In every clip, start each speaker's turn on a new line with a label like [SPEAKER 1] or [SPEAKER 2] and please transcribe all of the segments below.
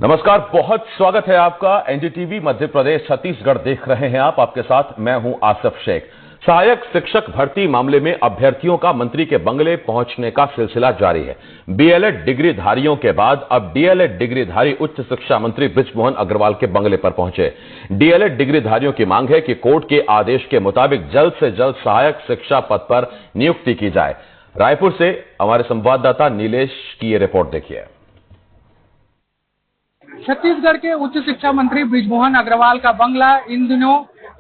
[SPEAKER 1] नमस्कार, बहुत स्वागत है आपका। एनडीटीवी मध्य प्रदेश छत्तीसगढ़ देख रहे हैं आप। आपके साथ मैं हूं आसिफ शेख। सहायक शिक्षक भर्ती मामले में अभ्यर्थियों का मंत्री के बंगले पहुंचने का सिलसिला जारी है। बीएलएड डिग्रीधारियों के बाद अब डीएलएड डिग्रीधारी उच्च शिक्षा मंत्री बृजमोहन अग्रवाल के बंगले पर पहुंचे। डीएलएड डिग्रीधारियों की मांग है कि कोर्ट के आदेश के मुताबिक जल्द से जल्द सहायक शिक्षा पद पर नियुक्ति की जाए। रायपुर से हमारे संवाददाता नीलेश की ये रिपोर्ट देखिए।
[SPEAKER 2] छत्तीसगढ़ के उच्च शिक्षा मंत्री बृजमोहन अग्रवाल का बंगला इन दिनों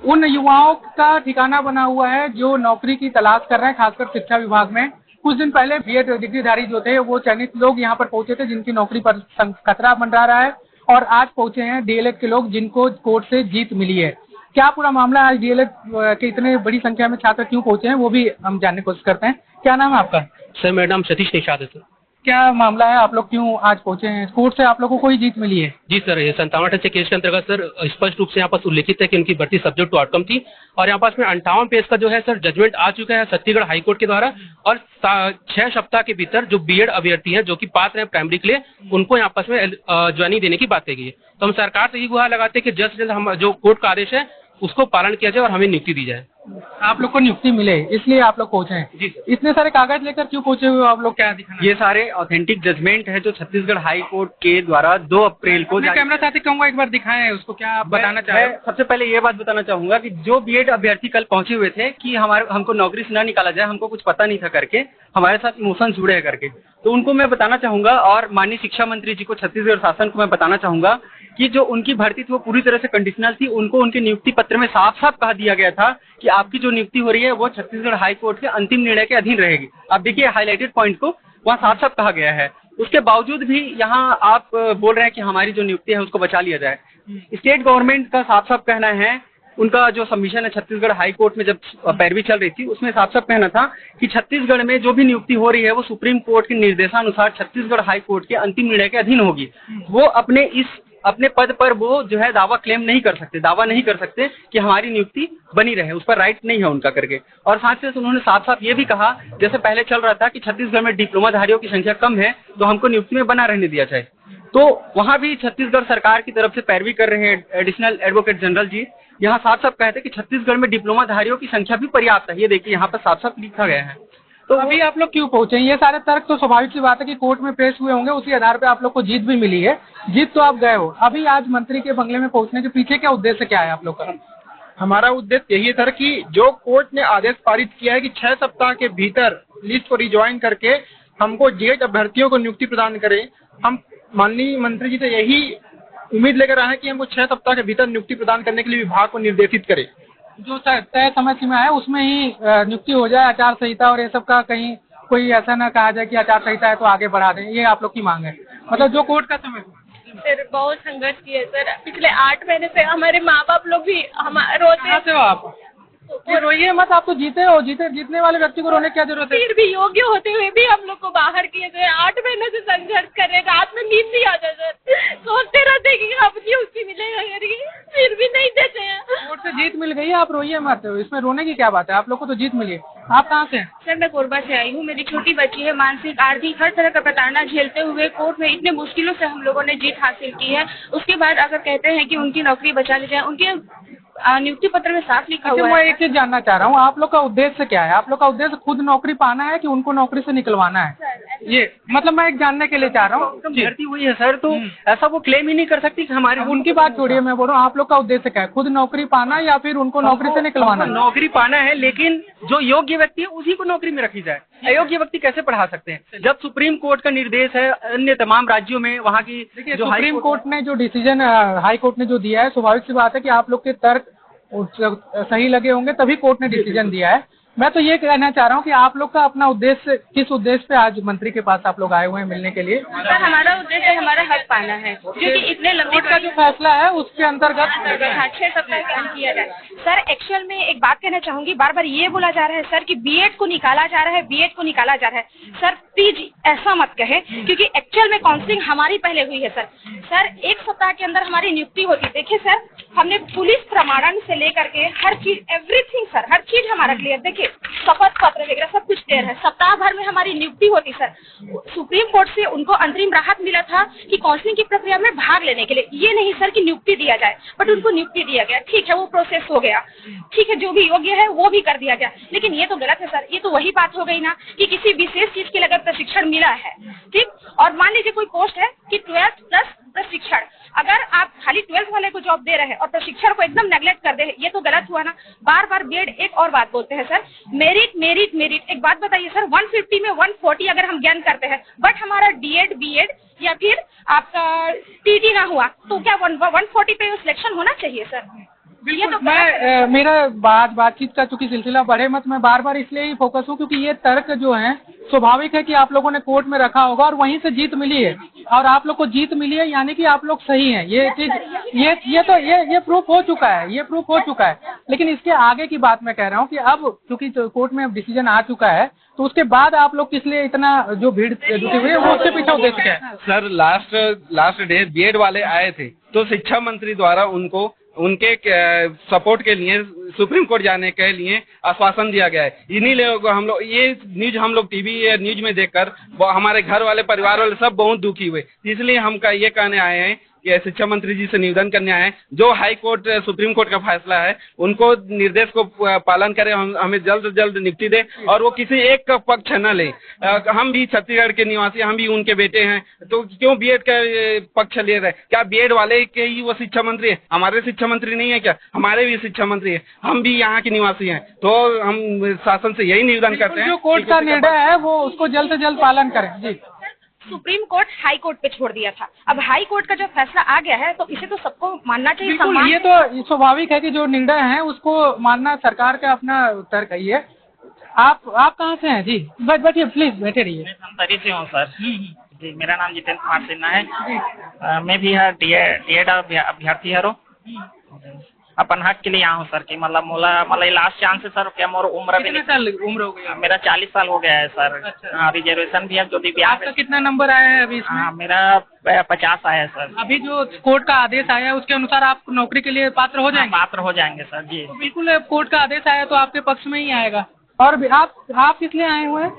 [SPEAKER 2] उन युवाओं का ठिकाना बना हुआ है जो नौकरी की तलाश कर रहे हैं, खासकर शिक्षा विभाग में। कुछ दिन पहले बीएड डिग्रीधारी जो थे वो चयनित लोग यहाँ पर पहुंचे थे जिनकी नौकरी पर खतरा मंडरा रहा है, और आज पहुंचे हैं डीएलएड के लोग जिनको कोर्ट से जीत मिली है। क्या पूरा मामला, आज डीएलएड के इतने बड़ी संख्या में छात्र क्यों पहुंचे हैं वो भी हम जानने की कोशिश करते हैं। क्या नाम है आपका?
[SPEAKER 3] सर, मेरा नाम सतीश निषाद है सर।
[SPEAKER 2] क्या मामला है, आप लोग क्यों आज पहुंचे हैं? कोर्ट से आप लोगों को कोई जीत मिली है?
[SPEAKER 3] जी सर, ये 57 केस के अंतर्गत सर स्पष्ट रूप से यहाँ पर उल्लेखित है कि उनकी भर्ती सब्जेक्ट टू आउटकम थी, और यहाँ पास में 58 पेज का जो है सर जजमेंट आ चुका है छत्तीसगढ़ हाईकोर्ट के द्वारा, और 6 सप्ताह के भीतर जो बीएड अभ्यर्थी हैं जो कि पात्र हैं प्राइमरी के लिए, उनको यहाँ पास में ज्वाइनिंग देने की बात कही गई है। तो हम सरकार से ये गुहार लगाते हैं कि जल्द से जल्द हम जो कोर्ट का आदेश है उसको पालन किया जाए और हमें नियुक्ति दी जाए।
[SPEAKER 2] आप लोग को नियुक्ति मिले इसलिए आप लोग पहुंचे हैं?
[SPEAKER 3] जी।
[SPEAKER 2] इतने सारे कागज लेकर क्यों पहुंचे हुए आप लोग, क्या दिखाना?
[SPEAKER 4] ये सारे ऑथेंटिक जजमेंट है जो छत्तीसगढ़ हाई कोर्ट के द्वारा 2 अप्रैल को
[SPEAKER 2] कैमरा साथी कहूंगा एक बार दिखाएं उसको, क्या आप बताना चाह रहे हैं?
[SPEAKER 4] सबसे पहले ये बात बताना चाहूंगा कि जो बीएड अभ्यर्थी कल पहुंचे हुए थे कि हमको नौकरी से ना निकाला जाए, हमको कुछ पता नहीं था करके, हमारे साथ इमोशन जुड़े हैं करके, तो उनको मैं बताना चाहूंगा, और माननीय शिक्षा मंत्री जी को, छत्तीसगढ़ शासन को मैं बताना चाहूंगा कि जो उनकी भर्ती थी वो पूरी तरह से कंडीशनल थी। उनको उनके नियुक्ति पत्र में साफ साफ कहा दिया गया था कि आपकी जो नियुक्ति हो रही है वो छत्तीसगढ़ हाई कोर्ट के अंतिम निर्णय के अधीन रहेगी। आप देखिए हाईलाइटेड पॉइंट को वहाँ साफ साफ कहा गया है। उसके बावजूद भी यहाँ आप बोल रहे हैं कि हमारी जो नियुक्ति है उसको बचा लिया जाए। स्टेट गवर्नमेंट का साफ साफ कहना है, उनका जो सबमिशन है छत्तीसगढ़ हाई कोर्ट में जब पैरवी चल रही थी उसमें साफ साफ कहना था कि छत्तीसगढ़ में जो भी नियुक्ति हो रही है वो सुप्रीम कोर्ट के निर्देशानुसार छत्तीसगढ़ हाई कोर्ट के अंतिम निर्णय के अधीन होगी। वो अपने पद पर वो जो है दावा नहीं कर सकते कि हमारी नियुक्ति बनी रहे, उस पर राइट नहीं है उनका करके। और साथ ही उन्होंने साफ साफ ये भी कहा, जैसे पहले चल रहा था कि छत्तीसगढ़ में डिप्लोमाधारियों की संख्या कम है तो हमको नियुक्ति में बना रहने दिया जाए, तो वहाँ भी छत्तीसगढ़ सरकार की तरफ से पैरवी कर रहे हैं एडिशनल एडवोकेट जनरल जी। यहाँ साफ साफ कहते हैं कि छत्तीसगढ़ में डिप्लोमाधारियों की संख्या भी पर्याप्त है। ये देखिए यहाँ पर साफ साफ लिखा गया है।
[SPEAKER 2] तो अभी आप लोग क्यों पहुंचे? ये सारे तर्क तो स्वाभाविक सी बात है कि कोर्ट में पेश हुए होंगे, उसी आधार पे आप लोग को जीत भी मिली है। जीत तो आप गए हो, अभी आज मंत्री के बंगले में पहुंचने के पीछे क्या उद्देश्य क्या है आप लोग का?
[SPEAKER 5] हमारा उद्देश्य यही था कि जो कोर्ट ने आदेश पारित किया है कि 6 सप्ताह के भीतर लिस्ट को रिज्वाइन करके हमको जेड अभ्यर्थियों को नियुक्ति प्रदान करें। हम माननीय मंत्री जी से यही उम्मीद लेकर आए हैं कि हमको 6 सप्ताह के भीतर नियुक्ति प्रदान करने के लिए विभाग को निर्देशित करें।
[SPEAKER 2] जो तय समय सीमा है उसमें ही नियुक्ति हो जाए, आचार संहिता और ये सब का कहीं कोई ऐसा ना कहा जाए कि आचार संहिता है तो आगे बढ़ा दें, ये आप लोग की मांग है? मतलब जो कोर्ट का समय
[SPEAKER 6] सर बहुत संघर्ष किया सर, पिछले 8 महीने से हमारे माँ बाप लोग भी रोते हैं।
[SPEAKER 2] हो आप रोइए मत, आप तो जीते हो, जीतने वाले व्यक्ति को रोने की क्या जरूरत है?
[SPEAKER 6] फिर भी योग्य होते हुए भी हम लोग को बाहर किए गए। 8 महीने से संघर्ष कर रहे, रात में नींद नहीं आता सर, सोचते रहते कि अब नियुक्ति मिलेगा करके, फिर भी नहीं देते हैं।
[SPEAKER 2] कोर्ट से जीत मिल गई है, आप रोइए मत, इसमें रोने की क्या बात है? आप लोग को तो जीत मिली है। आप कहाँ से हैं?
[SPEAKER 6] सर मैं कोरबा से आई हूँ, मेरी छोटी बच्ची है, मानसिक आर्थिक हर तरह का प्रताड़ना झेलते हुए कोर्ट में इतने मुश्किलों से हम लोगों ने जीत हासिल की है। उसके बाद अगर कहते हैं कि उनकी नौकरी बचा ली जाए, उनके नियुक्ति पत्र में साफ लिखा हुआ है।
[SPEAKER 2] मैं एक चीज जानना चाह रहा हूँ, आप लोग का उद्देश्य क्या है? आप लोग का उद्देश्य खुद नौकरी पाना है कि उनको नौकरी से निकलवाना है? ये मतलब मैं एक जानने के लिए चाह रहा हूँ।
[SPEAKER 4] भर्ती हुई है सर, तो ऐसा वो क्लेम ही नहीं कर सकती कि हमारे।
[SPEAKER 2] उनकी बात छोड़िए, मैं बोल रहा हूँ आप लोग का उद्देश्य क्या है? खुद नौकरी पाना या फिर उनको नौकरी से निकलवाना?
[SPEAKER 4] नौकरी पाना है, लेकिन जो योग्य व्यक्ति है उसी को नौकरी में रखी जाए। अयोग्य व्यक्ति कैसे पढ़ा सकते हैं? जब सुप्रीम कोर्ट का निर्देश है अन्य तमाम राज्यों में, वहाँ की जो
[SPEAKER 2] सुप्रीम कोर्ट ने जो डिसीजन हाई कोर्ट ने जो दिया है, स्वाभाविक सी बात है कि आप लोग के तर्क सही लगे होंगे तभी कोर्ट ने डिसीजन दिया है। मैं तो ये कहना चाह रहा हूँ कि आप लोग का अपना उद्देश्य किस उद्देश्य पे आज मंत्री के पास आप लोग आए हुए हैं मिलने के लिए?
[SPEAKER 6] सर हमारा उद्देश्य हमारा हक पाना है, क्योंकि इतने लंबे
[SPEAKER 2] कोर्ट का जो फैसला है उसके अंतर्गत
[SPEAKER 6] 6 सप्ताह का अंत किया जाए। सर एक्चुअल में एक बात कहना चाहूंगी, बार बार ये बोला जा रहा है सर कि बीएड को निकाला जा रहा है, बीएड को निकाला जा रहा है। सर प्लीज ऐसा मत कहे, क्योंकि एक्चुअल में काउंसलिंग हमारी पहले हुई है सर। 1 सप्ताह के अंदर हमारी नियुक्ति होती। देखिए सर, हमने पुलिस प्रमाणन से लेकर के हर चीज, एवरीथिंग सर, हर चीज हमारा क्लियर। देखिए शपथ पत्र वगैरह सब कुछ क्लियर है। सप्ताह भर में हमारी नियुक्ति होती सर। सुप्रीम कोर्ट से उनको अंतरिम राहत मिला था कि काउंसलिंग की प्रक्रिया में भाग लेने के लिए, ये नहीं सर कि नियुक्ति दिया जाए, बट उनको नियुक्ति दिया गया। ठीक है, वो प्रोसेस हो गया, ठीक है, जो भी योग्य है वो भी कर दिया गया। लेकिन ये तो गलत है सर। ये तो वही बात हो गई ना कि किसी विशेष चीज के लिए अगर प्रशिक्षण मिला है, ठीक, और मान लीजिए कोई पोस्ट है कि 12th प्लस प्रशिक्षण, अगर आप खाली 12th वाले को जॉब दे रहे हैं और प्रशिक्षण को एकदम नेग्लेक्ट कर दे, ये तो गलत हुआ ना। बार बार बीएड एक और बात बोलते हैं सर, मेरिट मेरिट मेरिट। एक बात बताइए सर, 150 में 140 अगर हम ज्ञान करते हैं, बट हमारा डीएड बीएड या फिर आपका टीटी ना हुआ, तो क्या 140 पे सिलेक्शन होना चाहिए सर? ये तो
[SPEAKER 2] मैं मेरा बातचीत का चूंकि सिलसिला बढ़े मत, मैं बार बार इसलिए ही फोकस हूँ क्योंकि ये तर्क जो है स्वाभाविक है कि आप लोगों ने कोर्ट में रखा होगा और वहीं से जीत मिली है, और आप लोग को जीत मिली है यानी कि आप लोग सही हैं। ये चीज ये प्रूफ हो चुका है, ये प्रूफ हो चुका है। लेकिन इसके आगे की बात मैं कह रहा हूँ कि अब क्योंकि कोर्ट में डिसीजन आ चुका है, तो उसके बाद आप लोग किस लिए इतना जो भीड़ जुटी हुई है वो उसके पीछे उद्देश्य क्या है?
[SPEAKER 7] सर लास्ट डे बीएड वाले आए थे, तो शिक्षा मंत्री द्वारा उनको उनके सपोर्ट के लिए सुप्रीम कोर्ट जाने के लिए आश्वासन दिया गया है। इन्हीं लोगों हम लोग ये न्यूज हम लोग टीवी या न्यूज में देखकर हमारे घर वाले परिवार वाले सब बहुत दुखी हुए। इसलिए हम ये कहने आए हैं कि शिक्षा मंत्री जी से निवेदन करने आए हैं, जो हाई कोर्ट सुप्रीम कोर्ट का फैसला है उनको निर्देश को पालन करें, हमें जल्द से जल्द नियुक्ति दे और वो किसी एक का पक्ष न ले। हम भी छत्तीसगढ़ के निवासी, हम भी उनके बेटे हैं, तो क्यों बीएड का पक्ष ले रहे? क्या बीएड वाले के ही वो शिक्षा मंत्री है? हमारे शिक्षा मंत्री नहीं है क्या? हमारे भी शिक्षा मंत्री है, हम भी यहाँ के निवासी हैं। तो हम शासन से यही निवेदन करते हैं,
[SPEAKER 2] जो कोर्ट का निर्णय है वो उसको जल्द से जल्द पालन करें। जी,
[SPEAKER 6] सुप्रीम कोर्ट हाई कोर्ट पे छोड़ दिया था, अब हाई कोर्ट का जो फैसला आ गया है तो इसे तो सबको मानना चाहिए।
[SPEAKER 2] बिल्कुल, ये तो स्वाभाविक है कि जो निर्णय है उसको मानना सरकार का अपना तर्क है। ये आप कहाँ से हैं? जी बैठिए, प्लीज बैठे रहिए।
[SPEAKER 8] मैं धमतरी से हूँ सर। जी, मेरा नाम जितेंद्र कुमार सिन्हा है। मैं भी डीएड अभ्यर्थी है। अपन हक के लिए यहाँ हूँ सर कि मतलब लास्ट चांस है सर। क्या मोर उम्र भी
[SPEAKER 2] कितने साल उम्र हो गई?
[SPEAKER 8] मेरा 40 साल हो गया है सर।
[SPEAKER 2] अच्छा।
[SPEAKER 8] रिजर्वेशन भी है जो दिव्यांग।
[SPEAKER 2] आपका कितना नंबर आया है अभी इसमें?
[SPEAKER 8] मेरा 50 आया है सर।
[SPEAKER 2] अभी जो कोर्ट का आदेश आया है उसके अनुसार आप नौकरी के लिए पात्र हो जाएंगे?
[SPEAKER 8] पात्र हो जाएंगे सर। जी
[SPEAKER 2] तो बिल्कुल, कोर्ट का आदेश आया तो आपके पक्ष में ही आएगा। और आप किस लिए आए हुए हैं?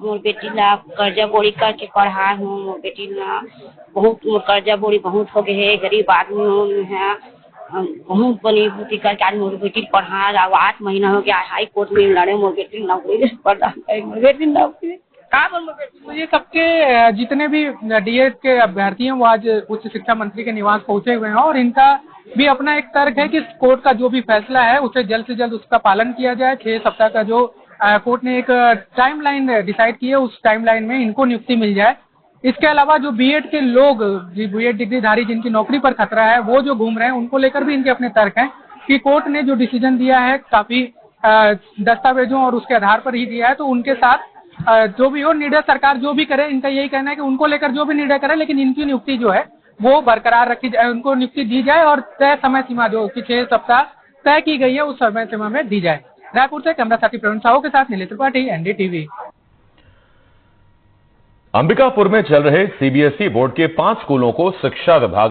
[SPEAKER 9] मोर बेटी ला कर्जा बोरी करके पढ़ाए हूँ। मोर बेटी ला बहुत कर्जा बोरी बहुत हो गए है, गरीब आदमी है, बहुत बनी बुद्धि करके आज मोर बेटी पढ़ा रहा। 8 महीना हो गया हाई कोर्ट में लड़े, मोर बेटी नौकरी मोर बेटी नौकरी
[SPEAKER 2] तो ये सबके जितने भी डीएड के अभ्यर्थी हैं वो आज उच्च शिक्षा मंत्री के निवास पहुंचे हुए हैं और इनका भी अपना एक तर्क है कि कोर्ट का जो भी फैसला है उसे जल्द से जल्द उसका पालन किया जाए। 6 सप्ताह का जो कोर्ट ने एक टाइमलाइन डिसाइड की है उस टाइमलाइन में इनको नियुक्ति मिल जाए। इसके अलावा जो बीएड के लोग, बीएड डिग्रीधारी जिनकी नौकरी पर खतरा है, वो जो घूम रहे हैं, उनको लेकर भी इनके अपने तर्क हैं कि कोर्ट ने जो डिसीजन दिया है काफी दस्तावेजों और उसके आधार पर ही दिया है, तो उनके साथ जो भी हो, निर्णय सरकार जो भी करे, इनका यही कहना है कि उनको लेकर जो भी निर्णय करे लेकिन इनकी नियुक्ति जो है वो बरकरार रखी जाए, उनको नियुक्ति दी जाए और तय समय सीमा जो कि 6 सप्ताह तय की गई है उस समय सीमा में दी जाए। रायपुर से कैमरा साथी प्रवीण साहू के साथ नीलेश त्रिपाठी, एनडीटीवी।
[SPEAKER 1] अंबिकापुर में चल रहे सीबीएसई बोर्ड के 5 स्कूलों को शिक्षा विभाग